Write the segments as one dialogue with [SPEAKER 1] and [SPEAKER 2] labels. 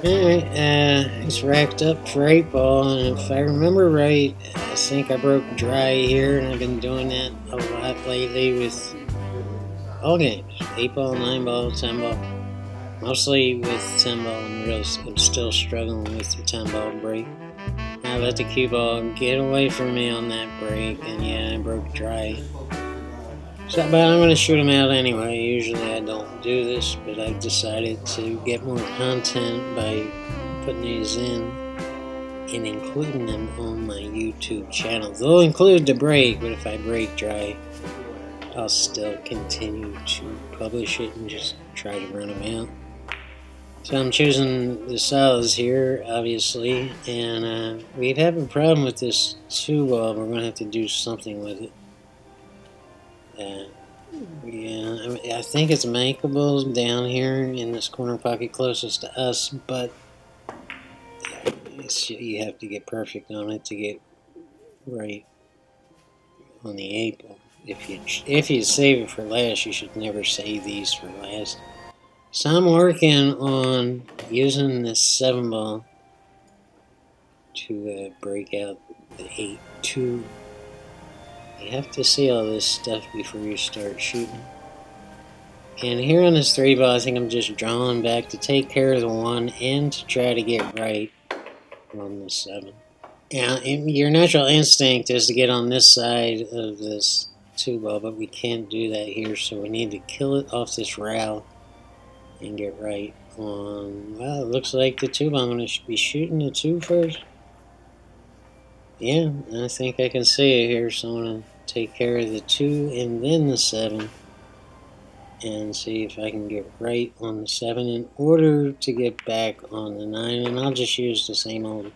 [SPEAKER 1] Alright, it's racked up for 8 ball, and if I remember right, I think I broke dry here, and I've been doing that a lot lately with all games 8 ball, 9 ball, 10 ball. Mostly with 10 ball, I'm still struggling with the 10 ball break. I let the cue ball get away from me on that break, and yeah, I broke dry. So, but I'm going to shoot them out anyway. Usually I don't do this, but I've decided to get more content by putting these in and including them on my YouTube channel. They'll include the break, but if I break dry, I'll still continue to publish it and just try to run them out. So I'm choosing the solids here, obviously, and we'd have a problem with this 2 ball. We're going to have to do something with it. Yeah, I think it's makeable down here in this corner pocket closest to us, but you have to get perfect on it to get right on the 8 ball. If you save it for last, you should never save these for last. So I'm working on using this 7 ball to break out the 8-2. You have to see all this stuff before you start shooting. And here on this 3 ball, I think I'm just drawing back to take care of the 1 and to try to get right on the 7. And your natural instinct is to get on this side of this 2 ball, but we can't do that here, so we need to kill it off this rail and get right on. Well, it looks like the 2 ball. I'm going to be shooting the 2 first. Yeah, I think I can see it here, so I'm going to take care of the 2 and then the 7 and see if I can get right on the 7 in order to get back on the 9, and I'll just use the same old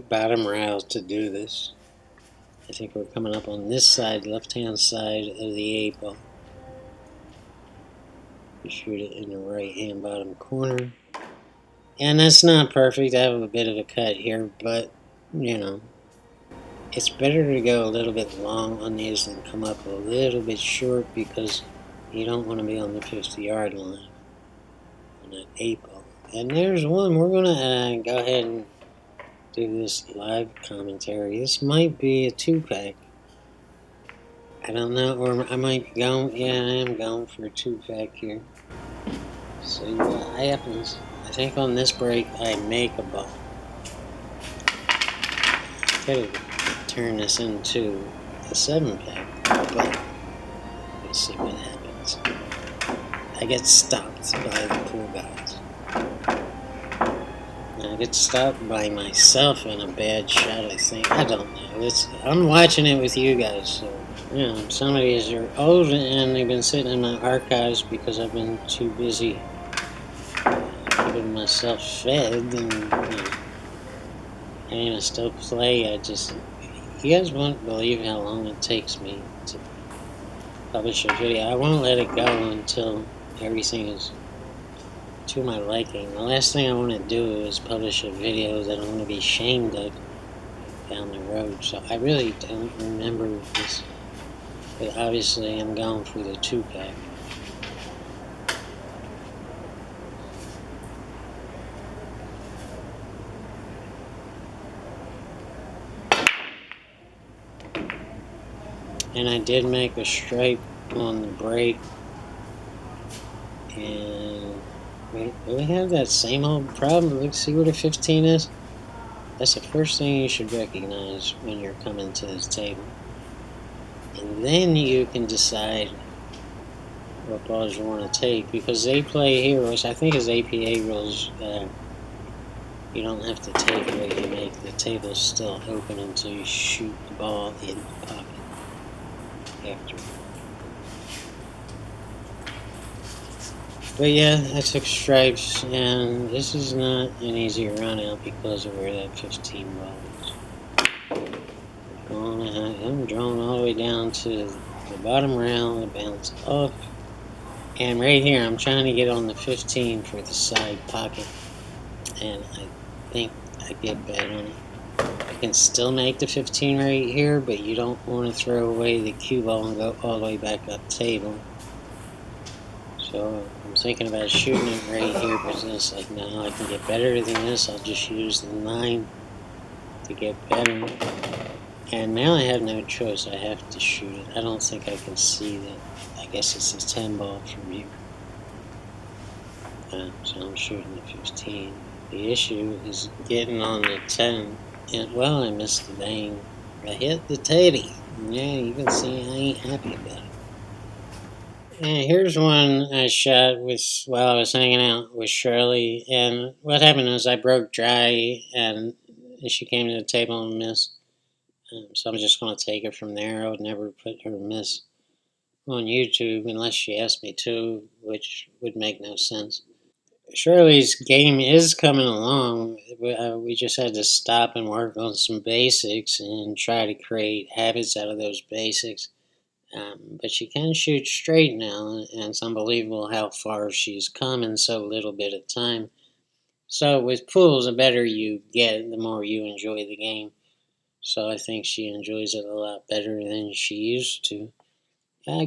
[SPEAKER 1] bottom rail to do this. I think we're coming up on this side, left-hand side of the 8 ball. We shoot it in the right-hand bottom corner. And that's not perfect. I have a bit of a cut here, but, you know, it's better to go a little bit long on these than come up a little bit short because you don't want to be on the 50-yard line on that 8 ball. And there's one. We're going to go ahead and do this live commentary. This might be a 2-pack. I don't know, or I might go. Yeah, I am going for a 2-pack here. See what happens. I think on this break I make a ball. Could have turned this into a 7-pack, but we'll see what happens. I get stopped by the pool guys. I get stopped by myself in a bad shot, I think. I don't know. I'm watching it with you guys, so, you know, some of these are old and they've been sitting in my archives because I've been too busy keeping myself fed and, you know, I still play. You guys won't believe how long it takes me to publish a video. I won't let it go until everything is to my liking. The last thing I want to do is publish a video that I'm going to be ashamed of down the road. So I really don't remember this. But obviously I'm going for the 2-pack. And I did make a stripe on the break. And we have that same old problem. Let's see what a 15 is. That's the first thing you should recognize when you're coming to this table. And then you can decide what balls you want to take, because they play here, which I think is APA rules. You don't have to take what you make. The table's still open until you shoot the ball in the pocket after. But yeah, I took stripes, and this is not an easy run out because of where that 15 ball is. I'm drawn all the way down to the bottom rail to bounce up. And right here, I'm trying to get on the 15 for the side pocket. And I think I get bad on it. I can still make the 15 right here, but you don't want to throw away the cue ball and go all the way back up table. So So I'm thinking about shooting it right here, but it's like, no, I can get better than this. I'll just use the 9 to get better. And now I have no choice. I have to shoot it. I don't think I can see that. I guess it's a 10 ball from here. So I'm shooting the 15. The issue is getting on the 10. And, well, I missed the dang. I hit the teddy. Yeah, you can see I ain't happy about it. And here's one I shot with while I was hanging out with Shirley. And what happened was I broke dry, and she came to the table and missed. So I'm just going to take it from there. I would never put her miss on YouTube unless she asked me to, which would make no sense. Shirley's game is coming along. We just had to stop and work on some basics and try to create habits out of those basics. But she can shoot straight now, and it's unbelievable how far she's come in so little bit of time. So with pools, the better you get, the more you enjoy the game. So I think she enjoys it a lot better than she used to.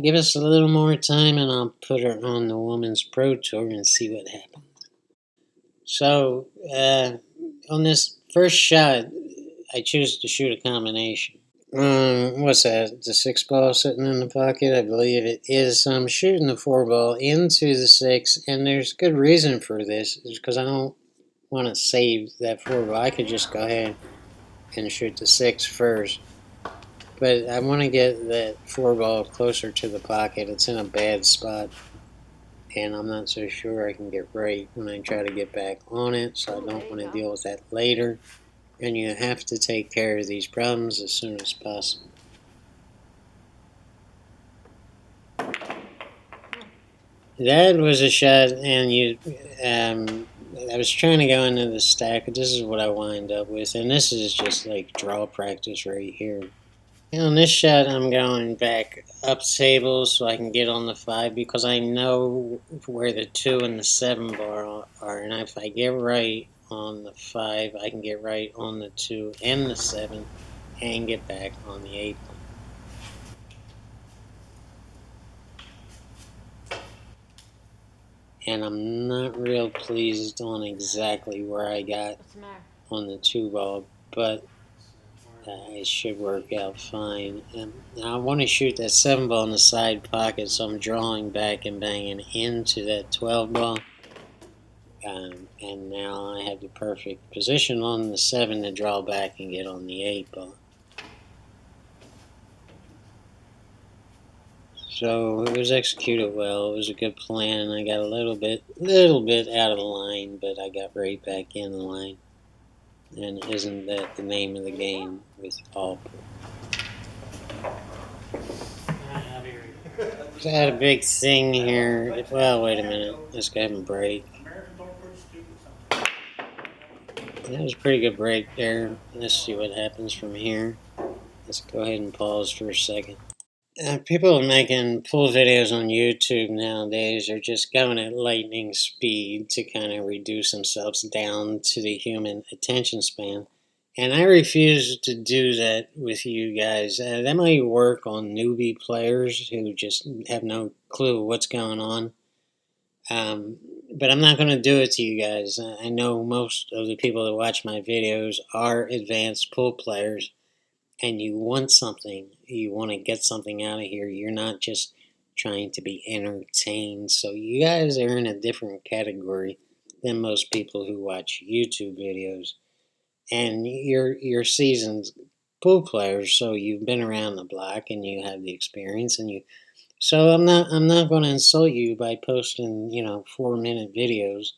[SPEAKER 1] Give us a little more time, and I'll put her on the Women's Pro Tour and see what happens. So on this first shot, I choose to shoot a combination. What's that? The 6 ball sitting in the pocket? I believe it is. So I'm shooting the 4 ball into the 6, and there's good reason for this, is because I don't want to save that 4 ball. I could just go ahead and shoot the 6 first. But I want to get that 4 ball closer to the pocket. It's in a bad spot, and I'm not so sure I can get right when I try to get back on it, so I don't want to deal with that later. And you have to take care of these problems as soon as possible. That was a shot, and I was trying to go into the stack, but this is what I wind up with, and this is just like draw practice right here. And on this shot, I'm going back up table so I can get on the 5 because I know where the 2 and the 7 bar are, and if I get right on the 5, I can get right on the 2 and the 7 and get back on the 8 bar. And I'm not real pleased on exactly where I got on the 2 ball, but it should work out fine. And I want to shoot that 7 ball in the side pocket, so I'm drawing back and banging into that 12 ball. And now I have the perfect position on the 7 to draw back and get on the 8 ball. So it was executed well. It was a good plan. I got a little bit out of the line, but I got right back in the line. And isn't that the name of the game with all pool? So I had a big thing here. Well, wait a minute. Let's go ahead and break. That was a pretty good break there. Let's see what happens from here. Let's go ahead and pause for a second. People making pool videos on YouTube nowadays are just going at lightning speed to kind of reduce themselves down to the human attention span. And I refuse to do that with you guys. That might work on newbie players who just have no clue what's going on. But I'm not going to do it to you guys. I know most of the people that watch my videos are advanced pool players, and you want something. You want to get something out of here. You're not just trying to be entertained. So you guys are in a different category than most people who watch YouTube videos. And you're seasoned pool players, so you've been around the block and you have the experience, and you. So I'm not going to insult you by posting 4-minute videos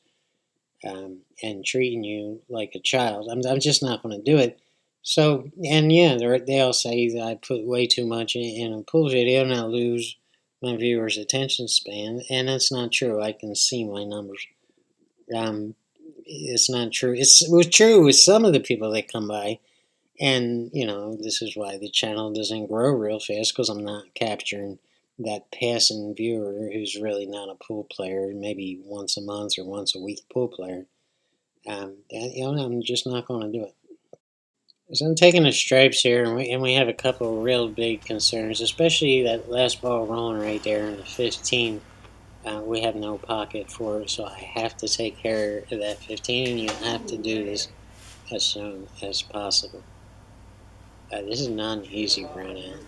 [SPEAKER 1] and treating you like a child. I'm just not going to do it. So, and yeah, they all say that I put way too much in a pool video and I lose my viewers' attention span, and that's not true. I can see my numbers. It's not true. It was true with some of the people that come by, and this is why the channel doesn't grow real fast, because I'm not capturing that passing viewer who's really not a pool player, maybe once a month or once a week pool player. I'm just not going to do it. So I'm taking the stripes here, and we have a couple of real big concerns, especially that last ball rolling right there in the 15. we have no pocket for it, so I have to take care of that 15, and you have to do this as soon as possible. This is not an easy runout.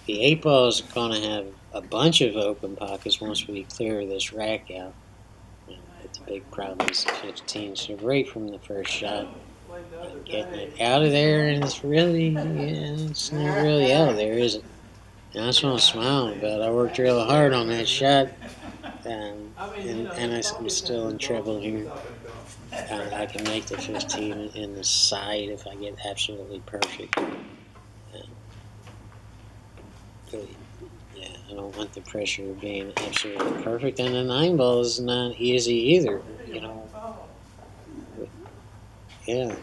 [SPEAKER 1] The 8 ball is going to have a bunch of open pockets once we clear this rack out. But the big problem is the 15. So right from the first shot, I'm getting it out of there, and it's really, it's not really out of there, is it? And that's what I'm smiling about. I worked real hard on that shot, and I'm still in trouble here. I can make the 15 in the side if I get absolutely perfect. Really, yeah, I don't want the pressure of being absolutely perfect. And the 9 ball is not easy either, you know. Yeah,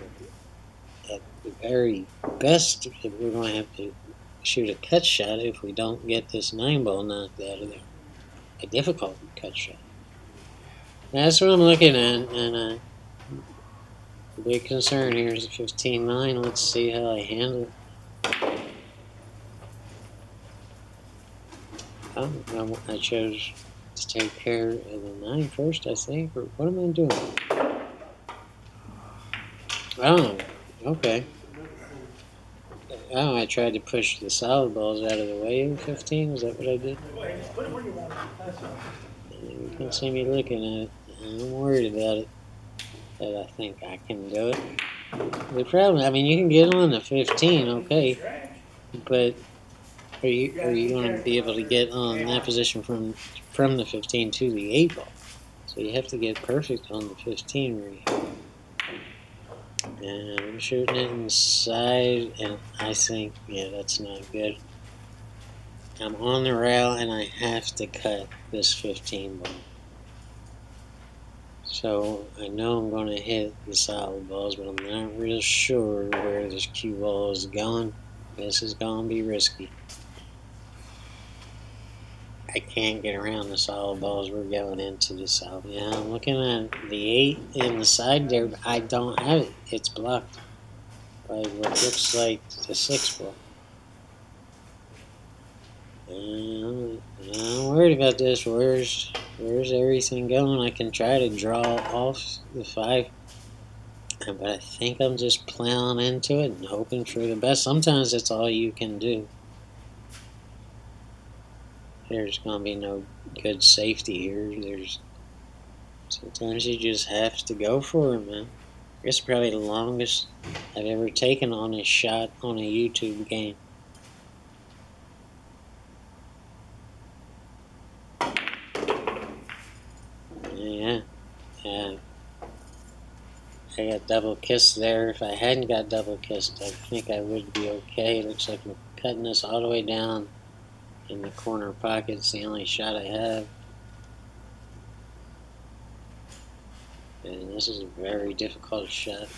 [SPEAKER 1] at the very best, we're going to have to shoot a cut shot if we don't get this 9 ball knocked out of there. A difficult cut shot. That's what I'm looking at, and the big concern here is the 15-9. Let's see how I handle it. Oh, I chose to take care of the 9 first, I think, or what am I doing? Oh, okay. Oh, I tried to push the solid balls out of the way in 15. Is that what I did? You can see me looking at it. I'm worried about it, but I think I can do it. The problem, I mean, you can get on the 15, okay, but are you going to be able to get on that position from the 15 to the 8 ball? So you have to get perfect on the 15 right. And I'm shooting it inside, and I think, yeah, that's not good. I'm on the rail, and I have to cut this 15 ball. So I know I'm going to hit the solid balls, but I'm not real sure where this cue ball is going. This is going to be risky. I can't get around the solid balls. We're going into the solid. Yeah, I'm looking at the 8 in the side there, but I don't have it. It's blocked by what looks like the 6 ball. I'm worried about this. Where's everything going? I can try to draw off the 5, but I think I'm just plowing into it and hoping for the best. Sometimes that's all you can do. There's going to be no good safety here. Sometimes you just have to go for it, man. It's probably the longest I've ever taken on a shot on a YouTube game. Yeah. I got double kissed there. If I hadn't got double kissed, I think I would be okay. Looks like I'm cutting this all the way down in the corner pocket. It's the only shot I have. And this is a very difficult shot.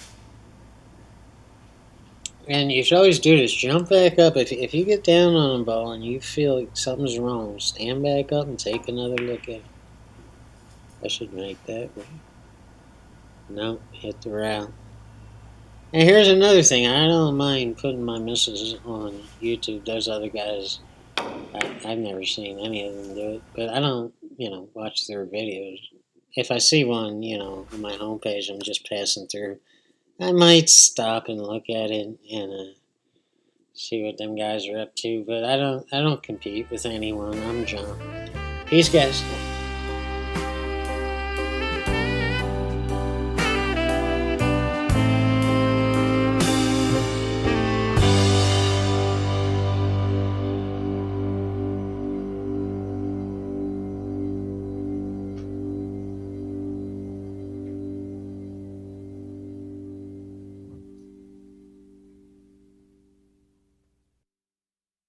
[SPEAKER 1] And you should always do this. Jump back up. If you get down on a ball and you feel like something's wrong, stand back up and take another look at it. I should make that right. No, hit the rail. And here's another thing. I don't mind putting my misses on YouTube. Those other guys, I've never seen any of them do it. But I don't, watch their videos. If I see one, on my homepage, I'm just passing through. I might stop and look at it and see what them guys are up to. But I don't compete with anyone. I'm John. Peace, guys.